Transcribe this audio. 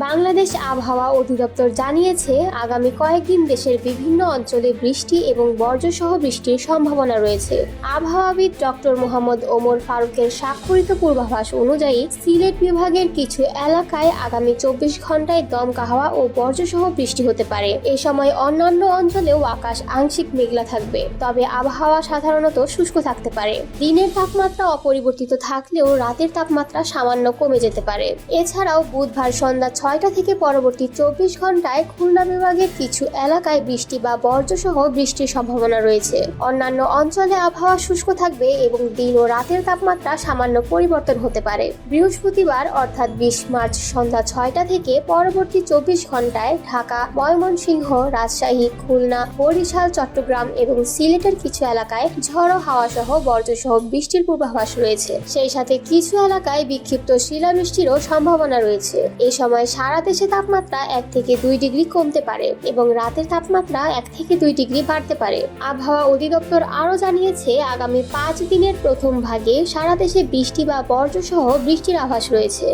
বাংলাদেশ আবহাওয়া অধিদপ্তর জানিয়েছে, আগামী কয়েকদিন দেশের বিভিন্ন অঞ্চলে বৃষ্টি এবং বজ্রসহ বৃষ্টির সম্ভাবনা রয়েছে। আবহাওয়াবিদ ডক্টর মোহাম্মদ ওমর ফারুকের স্বাক্ষরিত পূর্বাভাস অনুযায়ী সিলেট বিভাগের কিছু এলাকায় আগামী 24 ঘন্টায় দমকা হাওয়া ও বজ্রসহ বৃষ্টি হতে পারে। এ সময় অন্যান্য অঞ্চলেও আকাশ আংশিক মেঘলা থাকবে, তবে আবহাওয়া সাধারণত শুষ্ক থাকতে পারে। দিনের তাপমাত্রা অপরিবর্তিত থাকলেও রাতের তাপমাত্রা সামান্য কমে যেতে পারে। এছাড়াও বুধবার সন্ধ্যা 6টা থেকে পরবর্তী 24 ঘন্টায় খুলনা বিভাগের কিছু এলাকায় বৃষ্টি বা বজ্রসহ বৃষ্টির সম্ভাবনা রয়েছে। অন্যান্য অঞ্চলে আবহাওয়া শুষ্ক থাকবে এবং দিন ও রাতের তাপমাত্রা সামান্য পরিবর্তন হতে পারে। বৃহস্পতিবার অর্থাৎ 20 মার্চ সন্ধ্যা 6টা থেকে পরবর্তী 24 ঘন্টায় ঢাকা, ময়মনসিংহ, রাজশাহী, খুলনা, বরিশাল, চট্টগ্রাম এবং সিলেটের কিছু এলাকায় ঝড়ো হাওয়া সহ বজ্রসহ বৃষ্টির পূর্বাভাস রয়েছে। সেই সাথে কিছু এলাকায় বিক্ষিপ্ত শিলাবৃষ্টিরও সম্ভাবনা রয়েছে। এ সময় সারা দেশে তাপমাত্রা 1 থেকে 2 ডিগ্রি কমতে পারে এবং রাতের তাপমাত্রা 1 থেকে 2 ডিগ্রি বাড়তে পারে। আবহাওয়া অধিদপ্তর আরও জানিয়েছে, আগামী 5 দিনের প্রথম ভাগে সারা দেশে বৃষ্টি বা বজ্রসহ বৃষ্টির আভাস রয়েছে।